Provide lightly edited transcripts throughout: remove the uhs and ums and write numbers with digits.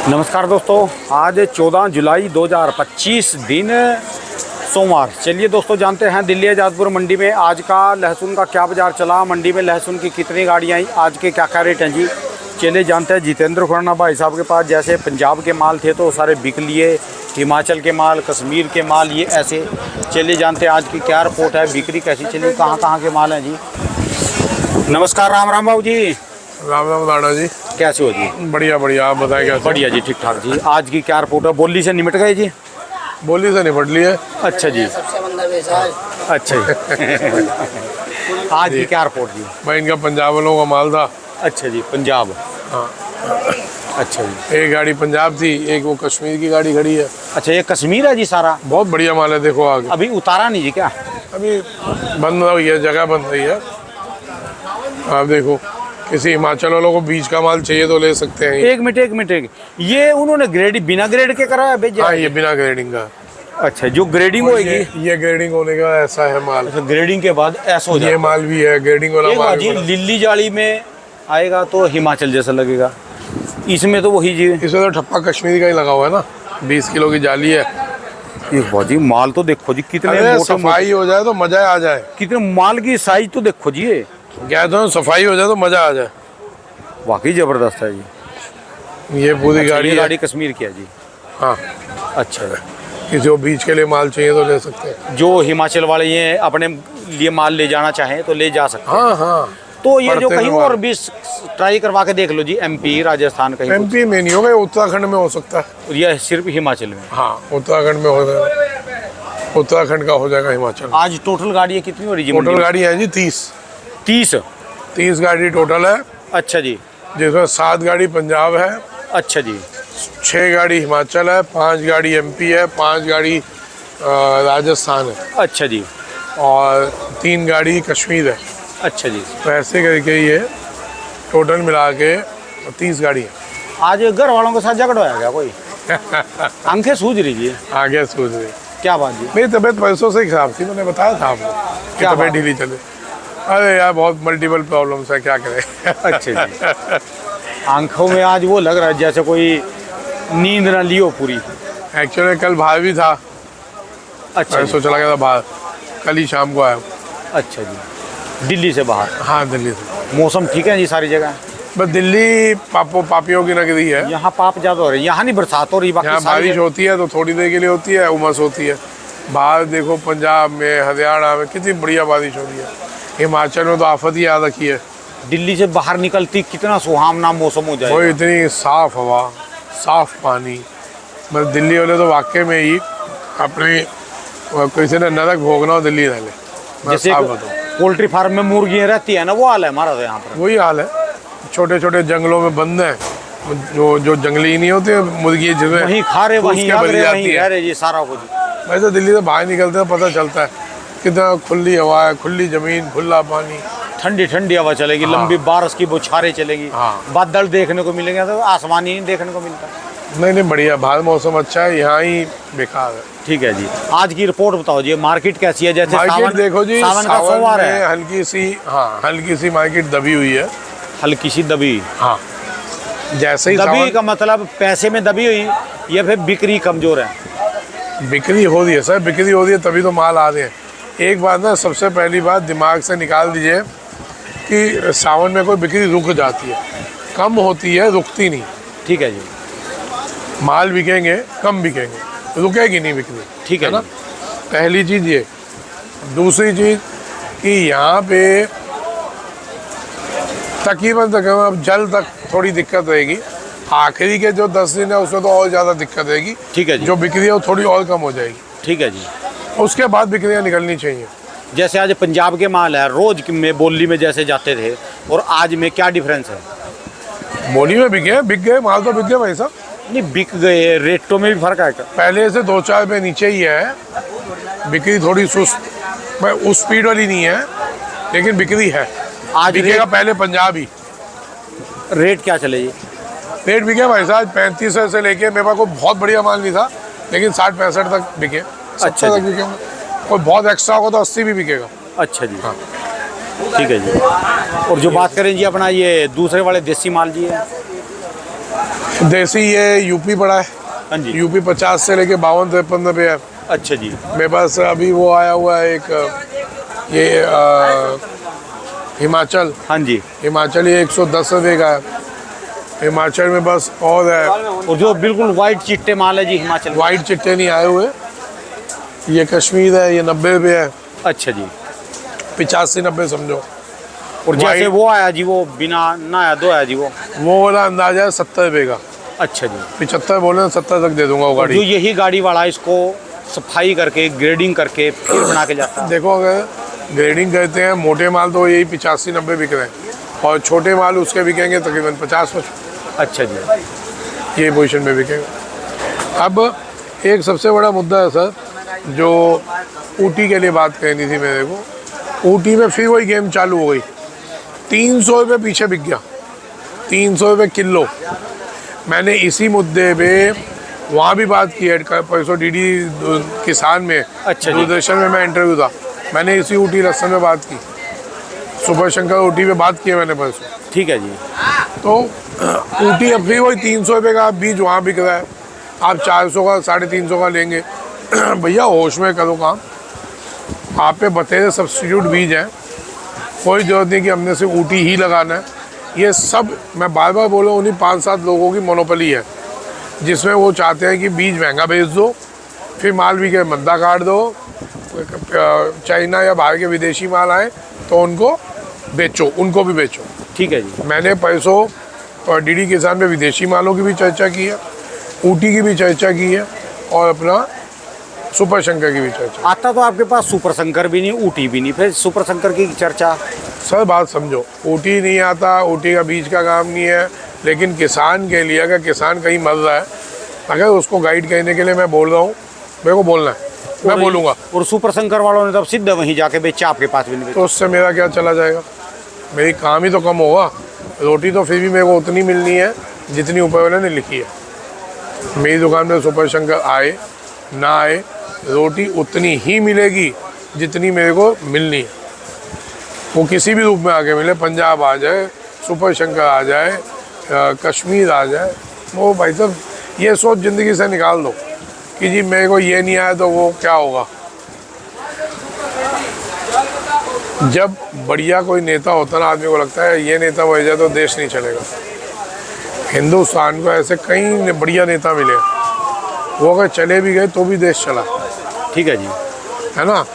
नमस्कार दोस्तों, आज 14 जुलाई 2025 दिन सोमवार। चलिए दोस्तों, जानते हैं दिल्ली आज़ादपुर मंडी में आज का लहसुन का क्या बाज़ार चला, मंडी में लहसुन की कितनी गाड़ियाँ आई, आज के क्या क्या रेट हैं जी। चलिए जानते हैं जितेंद्र खुराना भाई साहब के पास। जैसे पंजाब के माल थे तो सारे बिक लिए, हिमाचल के माल, कश्मीर के माल, ये ऐसे। चलिए जानते हैं आज की क्या रिपोर्ट है, बिक्री कैसी चली, कहाँ कहाँ के माल हैं जी। नमस्कार, राम राम बाबू जी। राम राम दादा जी, कैसे हो जी? बढ़िया बढ़िया, आप बताएं कैसे? बढ़िया जी, ठीक ठाक जी। आज की क्या रिपोर्ट है, बोली से निमट गए जी? बोली से निपट ली है। अच्छा जी, अच्छा जी। आज की क्या रिपोर्ट जी? भाई इनका पंजाब वालों का माल था। अच्छा जी, पंजाब। हाँ, अच्छा जी। एक गाड़ी पंजाब थी, एक वो कश्मीर की गाड़ी खड़ी है। अच्छा, ये कश्मीर है जी सारा? बहुत बढ़िया माल है, देखो आगे। अभी उतारा नहीं जी क्या? अभी बंद हुई है, जगह बंद रही है। आप देखो, किसी हिमाचल वालों को बीज का माल चाहिए तो ले सकते हैं। एक मिनट, ये उन्होंने ग्रेड बिना ग्रेड के कराया भेजा? हाँ, ये बिना ग्रेडिंग का। अच्छा, जो ग्रेडिंग होएगी ये ग्रेडिंग होने का ऐसा है माल। अच्छा, ग्रेडिंग के बाद ऐसा हो जाए। ये माल भी है ग्रेडिंग वाला माल जी। लिल्ली जाली में आएगा तो हिमाचल जैसा लगेगा, इसमें तो वही जी। इसमें तो ठप्पा कश्मीरी का ही लगा हुआ है ना, 20 किलो की जाली है। जी माल तो देखो जी, कितने सफाई हो जाए तो मजा आ जाए। कितने माल की साइज तो देखो जी। ये क्या तो सफाई हो जाए तो मजा आ जाए। वाकई जबरदस्त है जी। ये पूरी अच्छा, गाड़ी गाड़ी कश्मीर की है जी। हाँ, अच्छा, किसी को बीच के लिए माल चाहिए तो ले सकते हैं। जो हिमाचल वाले ये अपने लिए माल ले जाना चाहें तो ले जा सकते हैं। हाँ हाँ, तो ये जो कहीं और भी ट्राई करवा के देख लो जी, एमपी, राजस्थान, कहीं एमपी में नहीं होगा, उत्तराखंड में हो सकता है। या सिर्फ हिमाचल में? हाँ, उत्तराखंड में हो जाएगा, उत्तराखंड का हो जाएगा हिमाचल। आज टोटल गाड़ियाँ कितनी हो रही जी? टोटल गाड़ी है जी 30 गाड़ी टोटल है। अच्छा जी, जिसमें 7 गाड़ी पंजाब है। अच्छा जी, 6 गाड़ी हिमाचल है, 5 गाड़ी एमपी है, 5 गाड़ी राजस्थान है। अच्छा जी, और 3 गाड़ी कश्मीर है। अच्छा जी। तो ऐसे करके ये टोटल मिला के 30 गाड़ी है। आज घर वालों के साथ झगड़ा है क्या कोई? आंखें सूझ रही है। आगे सोच रही, क्या बात जी? मेरी तबीयत पैसों से खराब थी, मैंने बताया था आपको कि तबीयत ढीली चले। अरे यार, बहुत मल्टीपल प्रॉब्लम्स है, क्या करें। अच्छा जी। आंखों में आज वो लग रहा है जैसे कोई नींद ना लियो पूरी। एक्चुअली कल बाहर भी था। अच्छा मैं जी। सोचा लगा था बाहर, कल ही शाम को आया। अच्छा जी, दिल्ली से बाहर। हाँ, दिल्ली से। मौसम ठीक है जी सारी जगह? बस दिल्ली पापियों की नगरी है। यहाँ पाप ज़्यादा हो रही है, यहाँ नहीं बरसात हो रही। बाकी यहाँ बारिश होती है तो थोड़ी देर के लिए होती है, उमस होती है। बाहर देखो, पंजाब में, हरियाणा में कितनी बढ़िया बारिश हो रही है। हिमाचल में तो आफत ही आ रखी है। दिल्ली से बाहर निकलती कितना सुहावना मौसम हो जाए। वो इतनी साफ हवा, साफ पानी। बस दिल्ली वाले तो वाकई में ही अपने किसी ने नरक भोगना हो, दिल्ली रह ले। जैसे पोल्ट्री फार्म में मुर्गियाँ रहती है ना, वो हाल है हमारा तो यहाँ पर। वही हाल है, छोटे छोटे जंगलों में बंद हैं। जो जंगली नहीं होते मुर्गी, जिसमें वहीं खा रहे, वहीं उसके बलि जाती वहीं है। रह रहे जी सारा कुछ। वैसे दिल्ली से बाहर निकलते हैं पता चलता है कितना खुली हवा है, खुली जमीन, खुला पानी, ठंडी ठंडी हवा चलेगी। हाँ। लंबी बारिश की बौछारें चलेगी। हाँ। बादल देखने को मिलेंगे, तो आसमान ही नहीं देखने को मिलता। नहीं बढ़िया, बाहर मौसम अच्छा है, यहाँ ही बेकार है। ठीक है जी, आज की रिपोर्ट बताओ जी, मार्केट कैसी है? जैसे मार्केट देखो जी, सावन का सोमवार है, हल्की सी मार्केट दबी हुई है। हल्की सी दबी। हाँ, जैसे ही दबी का मतलब पैसे में दबी हुई या फिर बिक्री कमजोर है? बिक्री हो रही है सर, बिक्री हो रही है तभी तो माल आ रहे हैं। एक बात ना, सबसे पहली बात दिमाग से निकाल दीजिए कि सावन में कोई बिक्री रुक जाती है, कम होती है, रुकती नहीं। ठीक है जी, माल बिकेंगे, कम बिकेंगे, रुकेगी नहीं बिक्री। ठीक है ना, पहली चीज़ ये। दूसरी चीज़ कि यहाँ पे तकरीबन अब जल तक थोड़ी दिक्कत रहेगी। आखिरी के जो 10 दिन है उसमें तो और ज़्यादा दिक्कत रहेगी। ठीक है जी, जो बिक्री है वो थोड़ी और कम हो जाएगी। ठीक है जी। उसके बाद बिक्रियाँ निकलनी चाहिए। जैसे आज पंजाब के माल है, रोज में बोली में जैसे जाते थे और आज में क्या डिफरेंस है? बोली में बिक गए माल, तो बिक गए भाई साहब। नहीं, बिक गए, रेटों में भी फर्क है क्या? पहले से 2-4 रुपये नीचे ही है, बिक्री थोड़ी सुस्त, उस स्पीड वाली नहीं है, लेकिन बिक्री है। आज बिकेगा पहले पंजाब ही। रेट क्या चले जी? रेट बिके भाई साहब 35 से लेके, मेरे पास कोई बहुत बढ़िया माल नहीं था, लेकिन 60-65 तक बिके। अच्छा 70 तक बिके। कोई बहुत एक्स्ट्रा होगा तो 80 भी बिकेगा। अच्छा जी। हाँ, ठीक है जी। और जो बात करें जी अपना ये दूसरे वाले देसी माल जी है, देसी ये यूपी पड़ा है। हाँ जी। यूपी 50 से लेके 52-53 पे है। अच्छा जी। मेरे पास अभी वो आया हुआ है एक ये हिमाचल। हाँ जी। हिमाचल ये 110 रुपये का है। हिमाचल में बस और है। और जो बिल्कुल वाइट चिट्टे माल है जी हिमाचल। वाइट चिट्टे नहीं आए हुए। ये कश्मीर है, ये 90 रुपये है। अच्छा जी। 85-90 समझो। और जैसे White- वो आया जी, वो बिना नहाया धोया जी, वो वाला अंदाजा है 70 रुपये का। अच्छा जी। 75 बोले 70 तक दे दूंगा वो जो गाड़ी। यही गाड़ी वाला इसको सफाई करके ग्रेडिंग करके फिर बना के जाता है। देखो अगर ग्रेडिंग करते हैं मोटे माल तो यही 85-90 बिक रहे हैं और छोटे माल उसके बिकेंगे तकरीबन 50-55। अच्छा जी। ये पोजीशन में बिकेगा। अब एक सबसे बड़ा मुद्दा है सर, जो ऊटी के लिए बात कहनी थी मेरे को। ऊटी में फिर वही गेम चालू हो गई। 300 रुपये पीछे बिक गया, 300 रुपये किलो। मैंने इसी मुद्दे पे वहाँ भी बात की है, परसों डीडी किसान में, अच्छा जी। दूरदर्शन में मैं इंटरव्यू था, मैंने इसी ऊटी लहसुन में बात की। सुपर शंकर ऊटी पे बात की है मैंने परसों। ठीक है जी। तो ऊटी अब भी वही 300 रुपये का बीज वहाँ बिक रहा है, आप 400 का 350 का लेंगे। भैया होश में करो काम। आप पे बतेरे सब्स्टिट्यूट बीज हैं, कोई ज़रूरत नहीं कि हमने सिर्फ ऊटी ही लगाना है। ये सब मैं बार बार बोल रहा हूँ, उन्हीं 5-7 लोगों की मोनोपोली है, जिसमें वो चाहते हैं कि बीज महंगा बेच दो, फिर माल भी के मंदा काट दो, चाइना या बाहर के विदेशी माल आए तो उनको बेचो, उनको भी बेचो। ठीक है जी। मैंने परसों डीडी किसान में विदेशी मालों की भी चर्चा की है, ऊटी की भी चर्चा की है और अपना सुपर शंकर की भी चर्चा। आता तो आपके पास सुपर शंकर भी नहीं, ऊटी भी नहीं, फिर सुपर शंकर की चर्चा। सर बात समझो, ऊटी नहीं आता, ऊटी का बीज का काम नहीं है, लेकिन किसान के लिए अगर किसान कहीं मर रहा है, अगर उसको गाइड करने के लिए मैं बोल रहा हूँ, मेरे को बोलना है, मैं बोलूँगा। और सुपर शंकर वालों ने तब सीधा वहीं जाके बेचा, आपके पास भी नहीं बेचा। तो उससे मेरा क्या चला जाएगा? मेरी काम ही तो कम होगा। रोटी तो फिर भी मेरे को उतनी मिलनी है जितनी ऊपर वाले ने लिखी है। मेरी दुकान में सुपर शंकर आए ना आए, रोटी उतनी ही मिलेगी जितनी मेरे को मिलनी है। वो किसी भी रूप में आके मिले, पंजाब आ जाए, सुपर शंकर आ जाए, कश्मीर आ जाए, वो भाई साहब ये सोच ज़िंदगी से निकाल दो कि जी मेरे को ये नहीं आया तो वो क्या होगा। जब बढ़िया कोई नेता होता ना, आदमी को लगता है ये नेता बन जाए तो देश नहीं चलेगा। हिंदुस्तान को ऐसे कई बढ़िया नेता मिले, वो अगर चले भी गए तो भी देश चला। ठीक है जी। है ना?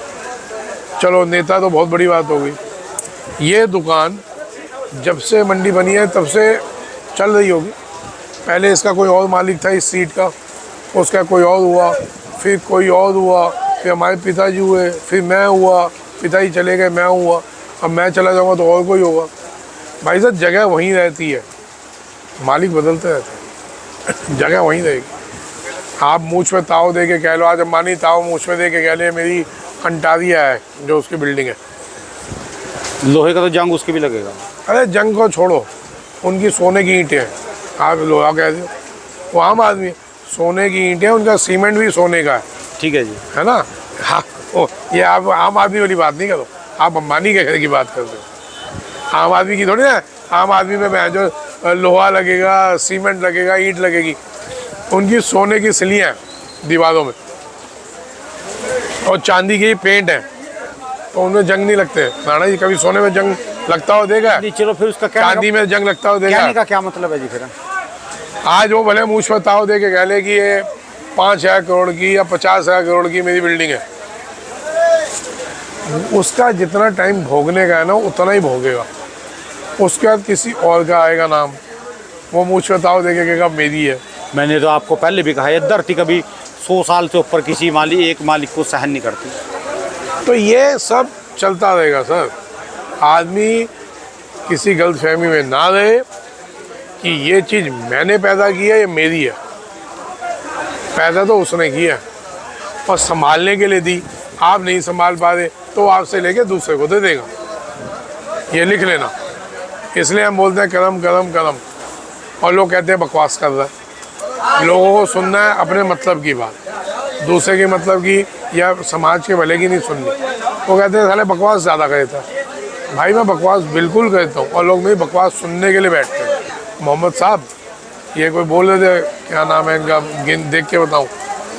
चलो नेता तो बहुत बड़ी बात हो गई। ये दुकान जब से मंडी बनी है तब से चल रही होगी। पहले इसका कोई और मालिक था इस सीट का, उसका कोई और हुआ, फिर कोई और हुआ, फिर हमारे पिताजी हुए, फिर मैं हुआ, पिताजी चले गए, मैं हुआ, अब मैं चला जाऊँगा तो और कोई होगा। भाई साहब जगह वहीं रहती है, मालिक बदलते रहते हैं, जगह वहीं रहेगी। आप मूछ में ताव दे के कह लो, आज अम्बानी ताव मूछ में दे के कह ले मेरी अंटारिया है जो उसकी बिल्डिंग है, लोहे का तो जंग उसके भी लगेगा। अरे जंग को छोड़ो, उनकी सोने की ईंटें हैं, आप लोहा कह दो, वो आम आदमी सोने की ईंटें, उनका सीमेंट भी सोने का है। ठीक है जी। है ना? हाँ, ओ ये आप आम आदमी वाली बात नहीं करो, आप अंबानी के घर की बात करते हो। आम आदमी की थोड़ी ना, आम आदमी में मैं जो लोहा लगेगा, सीमेंट लगेगा, ईंट लगेगी, उनकी सोने की सिलियाँ हैं दीवारों में और चांदी की पेंट है, तो उनमें जंग नहीं लगते। राणा जी कभी सोने में जंग लगता हो देखा? नहीं, चलो फिर उसका चांदी में जंग लगता हो देखा? कहने का क्या मतलब है जी फिर? आज वो भले मुँह पर ताव दे के कह ले कि ये 5,000 करोड़ की या 50,000 करोड़ की मेरी बिल्डिंग है, उसका जितना टाइम भोगने का है ना उतना ही भोगेगा। उसके बाद किसी और का आएगा नाम, वो मुँह पर ताव दे के कहेगा मेरी है। मैंने तो आपको पहले भी कहा, ये धरती कभी 100 साल से ऊपर किसी एक मालिक को सहन नहीं करती। तो ये सब चलता रहेगा सर। आदमी किसी गलतफहमी में ना रहे कि ये चीज़ मैंने पैदा की है, ये मेरी है। पैदा तो उसने किया है और संभालने के लिए दी, आप नहीं संभाल पा रहे तो आपसे लेके दूसरे को दे देगा, ये लिख लेना। इसलिए हम बोलते हैं करम करम करम, और लोग कहते हैं बकवास कर रहा है। लोगों को सुनना है अपने मतलब की बात, दूसरे के मतलब की या समाज के भले की नहीं सुननी। वो कहते हैं साले बकवास ज़्यादा करता है। भाई मैं बकवास बिल्कुल करता हूँ और लोग मेरी बकवास सुनने के लिए बैठते हैं। मोहम्मद साहब ये कोई बोल रहे थे क्या नाम है इनका, देख के बताऊं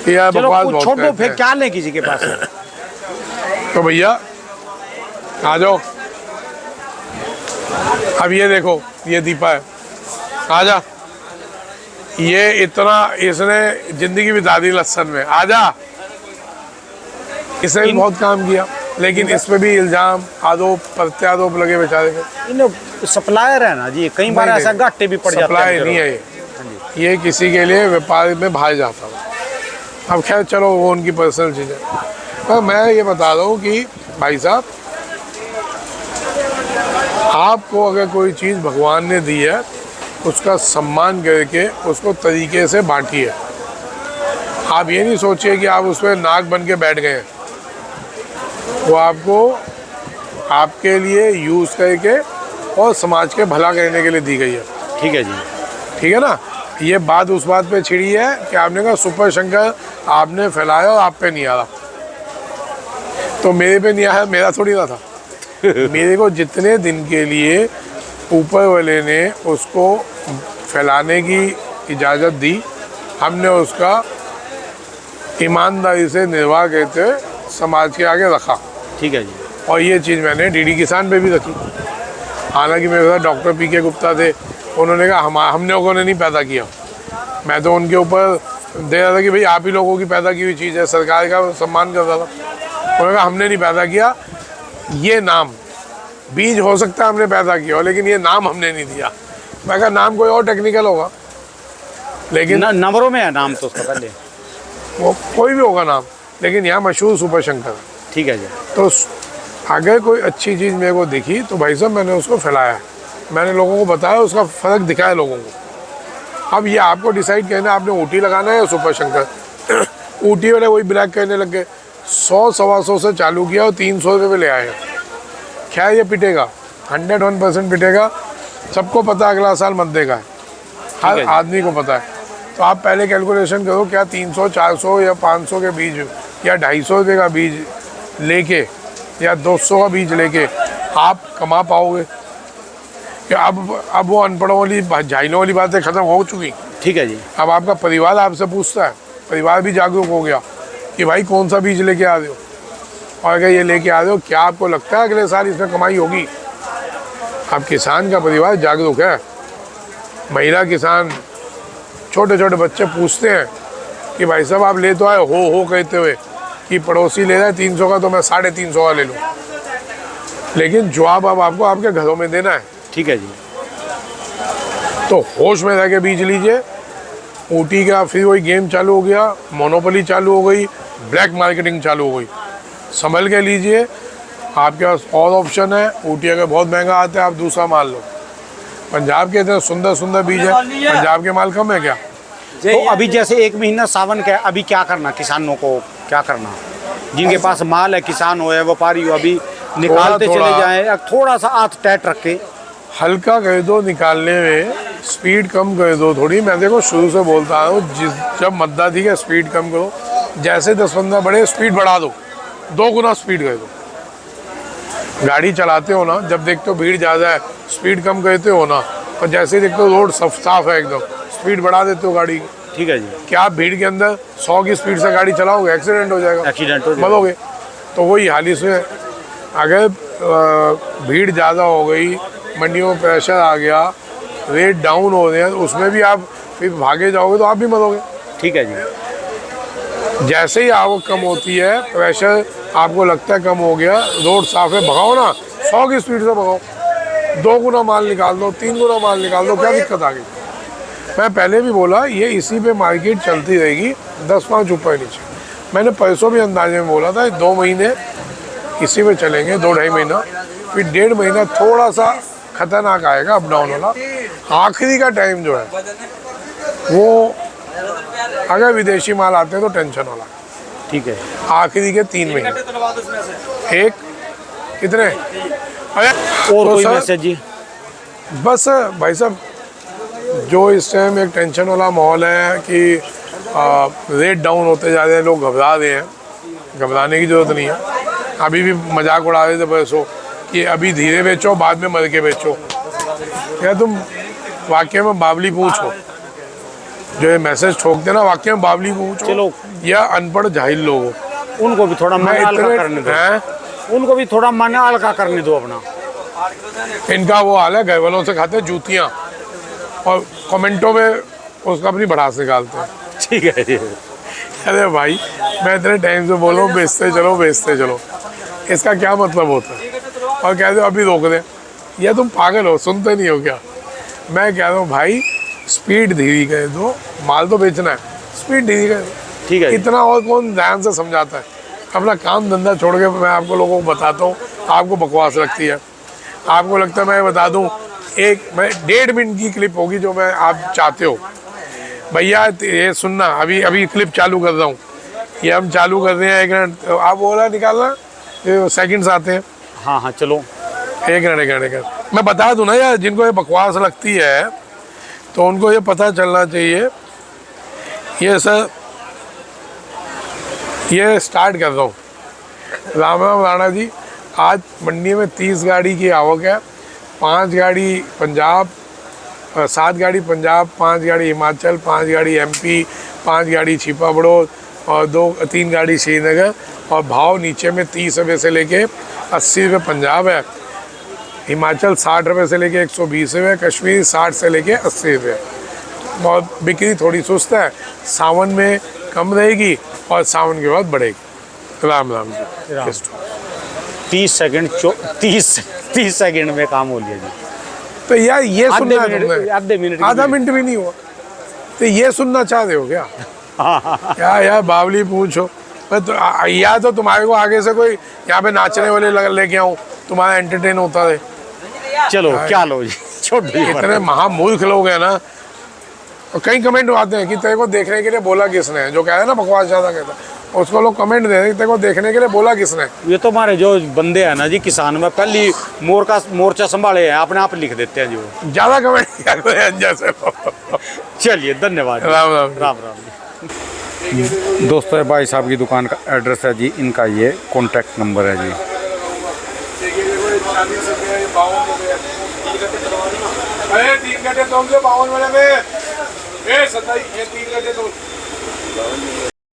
कि यार चलो बकवास कुछ बहुत छोड़ दो, करते फिर हैं। क्या लें किसी के पास। तो भैया आ जाओ, अब ये देखो ये दीपा है, आ जा। ये इतना इसने जिंदगी बिता दी लहसन में, आ जा। इसने भी बहुत काम किया, लेकिन इस पे भी इल्जाम आरोप प्रत्यारोप लगे बेचारे पे। इन सप्लायर है ना जी, कई बार नहीं, ऐसा घाटे भी पड़ जाते हैं। सप्लाई नहीं है ये किसी के लिए व्यापार में भाग जाता है। अब खैर चलो वो उनकी पर्सनल चीज़ है, पर मैं ये बता रहा हूँ कि भाई साहब, आपको अगर कोई चीज़ भगवान ने दी है उसका सम्मान करके उसको तरीके से बांटिए। आप ये नहीं सोचिए कि आप उस पर नाक बन के बैठ गए हैं। वो आपको आपके लिए यूज़ करके और समाज के भला करने के लिए दी गई है। ठीक है जी, ठीक है ना। ये बात उस बात पे छिड़ी है कि आपने कहा सुपर शंकर आपने फैलाया और आप पे नहीं आ रहा, तो मेरे पे नहीं आया, मेरा थोड़ी ना था। मेरे को जितने दिन के लिए ऊपर वाले ने उसको फैलाने की इजाज़त दी, हमने उसका ईमानदारी से निर्वाह करते हुए समाज के आगे रखा। ठीक है जी। और ये चीज़ मैंने डीडी किसान पे भी रखी। हालांकि मेरे साथ डॉक्टर PK गुप्ता थे, उन्होंने कहा हमने लोगों ने नहीं पैदा किया। मैं तो उनके ऊपर दे रहा था कि भाई आप ही लोगों की पैदा की हुई चीज़ है, सरकार का सम्मान कर रहा था। उन्होंने कहा हमने नहीं पैदा किया, ये नाम बीज हो सकता है हमने पैदा किया हो, लेकिन ये नाम हमने नहीं दिया। मैं कहा नाम कोई और टेक्निकल होगा, लेकिन नंबरों में है नाम तो उसका पहले। वो कोई भी होगा नाम, लेकिन यहाँ मशहूर सुपर शंकर है। ठीक है जी। तो अगर कोई अच्छी चीज़ मेरे को दिखी तो भाई साहब मैंने उसको फैलाया, मैंने लोगों को बताया, उसका फ़र्क दिखाया लोगों को। अब ये आपको डिसाइड करना है आपने ऊटी लगाना है या सुपर शंकर। ऊटी वाले वही ब्लैक करने लग गए, 100-125 से चालू किया और 300 रुपये पे ले आए। खैर ये पिटेगा, 101% पिटेगा, सबको पता अगला साल मत देगा है, हर आदमी को पता है। तो आप पहले कैलकुलेशन करो, क्या 300, 400 या 500 के बीज या 250 रुपये का बीज लेके या 200 का बीज लेके आप कमा पाओगे? क्या अब वो अनपढ़ों वाली जाइलों वाली बातें ख़त्म हो चुकी। ठीक है जी। अब आपका परिवार आपसे पूछता है, परिवार भी जागरूक हो गया कि भाई कौन सा बीज लेके आ रहे हो, और अगर ये लेके आ रहे हो क्या आपको लगता है अगले साल इसमें कमाई होगी? अब किसान का परिवार जागरूक है, महिला किसान, छोटे छोटे बच्चे पूछते हैं कि भाई साहब आप ले तो आए हो कहते हुए कि पड़ोसी ले रहा है 300 का तो मैं 350 का ले लूँ, लेकिन जवाब अब आपको आपके घरों में देना है। ठीक है जी। तो होश में रह के बीज लीजिए। ऊटी का फिर वही गेम चालू हो गया, मोनोपोली चालू हो गई, ब्लैक मार्केटिंग चालू हो गई। संभल के लीजिए, आपके पास और ऑप्शन है। ऊटी अगर बहुत महंगा आता है आप दूसरा माल लो। पंजाब के इतने सुंदर सुंदर बीज है, पंजाब के माल कम है क्या? तो अभी जैसे 1 महीना सावन का है, अभी क्या करना किसानों को, क्या करना? जिनके पास माल है, किसान हो या व्यापारी हो, अभी निकालते चले जाएं, थोड़ा सा हाथ टाइट रख के हल्का कर दो निकालने में, स्पीड कम कर दो थोड़ी। मैं देखो शुरू से बोलता हूँ, जब मद्दा थी कि स्पीड कम करो, जैसे 10-15 बढ़े स्पीड बढ़ा दो, 2 गुना स्पीड कर दो। गाड़ी चलाते हो ना, जब देखते हो भीड़ ज़्यादा है स्पीड कम करते हो ना, और जैसे देखते हो रोड साफ है एकदम, स्पीड बढ़ा देते हो गाड़ी की। ठीक है जी। क्या आप भीड़ के अंदर 100 की स्पीड से गाड़ी चलाओगे? एक्सीडेंट हो जाएगा, एक्सीडेंट हो जाएगा, मरोगे। तो वही हाल इसमें, अगर भीड़ ज़्यादा हो गई, मंडियों में प्रेशर आ गया, रेट डाउन हो रहे हैं, उसमें भी आप फिर भागे जाओगे तो आप भी मरोगे। ठीक है जी। जैसे ही आवक कम होती है, प्रेशर आपको लगता है कम हो गया, रोड साफ है, भगाओ ना, 100 की स्पीड से भगाओ, 2 गुना माल निकाल दो, 3 गुना माल निकाल दो, क्या दिक्कत आ गई? मैं पहले भी बोला ये इसी पे मार्केट चलती रहेगी, 10-5 ऊपर नीचे। मैंने पैसों भी अंदाजे में बोला था 2 महीने इसी में चलेंगे, 2-2.5 महीना, फिर 1.5 महीना थोड़ा सा खतरनाक आएगा अप डाउन वाला। आखिरी का टाइम जो है वो अगर विदेशी माल आते हैं तो टेंशन वाला। ठीक है, आखिरी के 3 महीने एक कितने अरे और तो कोई सर, मैसेज जी? बस भाई साहब, जो इस टाइम एक टेंशन वाला माहौल है कि रेट डाउन होते जा रहे हैं, लोग घबरा रहे हैं, घबराने की ज़रूरत नहीं है। अभी भी मजाक उड़ा रहे थे पैसों कि अभी धीरे बेचो, बाद में मर के बेचो। क्या तुम वाकई में बावली पूछ हो? जो ये मैसेज ठोकते ना वाकई में बावली पूछो चलो। या अनपढ़ जाहिल लोगों, उनको भी थोड़ा मन मैं हल्का इतने करने दो, हैं, उनको भी थोड़ा मन हल्का करने दो अपना। इनका वो हाल है, घर वालों से खाते हैं जूतियाँ और कमेंटों में उसका अपनी भड़ास निकालते हैं। ठीक है जी। अरे भाई मैं इतने टाइम से बोल रहा हूँ बेचते चलो बेचते चलो, इसका क्या मतलब होता है? और कहते हो अभी रोक दें, या तुम पागल हो, सुनते नहीं हो क्या? मैं कह रहा हूँ भाई स्पीड धीरे कर दो, माल तो बेचना है, स्पीड धीरे कर दो। ठीक है जी। इतना और कौन ध्यान से समझाता है? अपना काम धंधा छोड़ के मैं आपको लोगों को बताता हूँ, आपको बकवास लगती है। आपको लगता है मैं बता दूँ, मैं 1.5 मिनट की क्लिप होगी जो मैं आप चाहते हो भैया ये सुनना, अभी अभी क्लिप चालू कर रहा हूँ, ये हम चालू कर रहे हैं, 1 मिनट आप वो वाला निकालना, ये सेकंड्स आते हैं। हाँ हाँ चलो। 1 मिनट 1 मिनट मैं बता दूँ ना यार, जिनको ये बकवास लगती है तो उनको ये पता चलना चाहिए। ये सर ये स्टार्ट कर रहा हूँ। राम राम राणा जी, आज मंडी में 30 गाड़ी की आवक है, 5 गाड़ी पंजाब, 7 गाड़ी पंजाब, 5 गाड़ी हिमाचल, 5 गाड़ी एमपी, 5 गाड़ी छिपा बड़ौद और 3 गाड़ी श्रीनगर। और भाव नीचे में 30 रुपये से लेके 80 रुपये पंजाब है, हिमाचल 60 रुपये से लेके 120 रुपये, कश्मीर 60 से लेके 80 रुपये। और बिक्री थोड़ी सुस्त है, सावन में कम रहेगी और सावन के बाद बढ़ेगी। राम राम जी। राम। 30 सेकंड 30 सेकंड में काम हो लिया जी। तो यार ये सुनना है तुमने? आधे मिनट, आधा मिनट भी नहीं हुआ, तो ये सुनना चाहते हो क्या? क्या यार बावली पूछो, मैं तो या तो तुम्हारे को आगे से कोई यहाँ पे नाचने वाले लेके आऊँ, तुम्हारा एंटरटेन होता है। चलो क्या लो जी, छोड़ दो। इतने महामूर्ख लोग हैं ना, और कई कमेंट आते हैं कि तेरे को देखने के लिए बोला किसने, जो कहता है ना बकवास ज़्यादा कहता है, उसको लोग कमेंट दे रहे हैं, तेरे को देखने के लिए बोला किसने। ये तो हमारे जो बंदे हैं ना जी, किसान में पहली मोर्चा संभाले हैं, अपने आप लिख देते हैं जो ज़्यादा कमेंट किया करो यार जैसे लोग। चलिए धन्यवाद। राम राम। राम राम जी। दोस्तों भाई साहब की दुकान का एड्रेस है जी, इनका ये कॉन्टैक्ट नंबर है जी। अरे 3 घंटे तुमसे 52 वाले में 27 ये 3 घंटे तो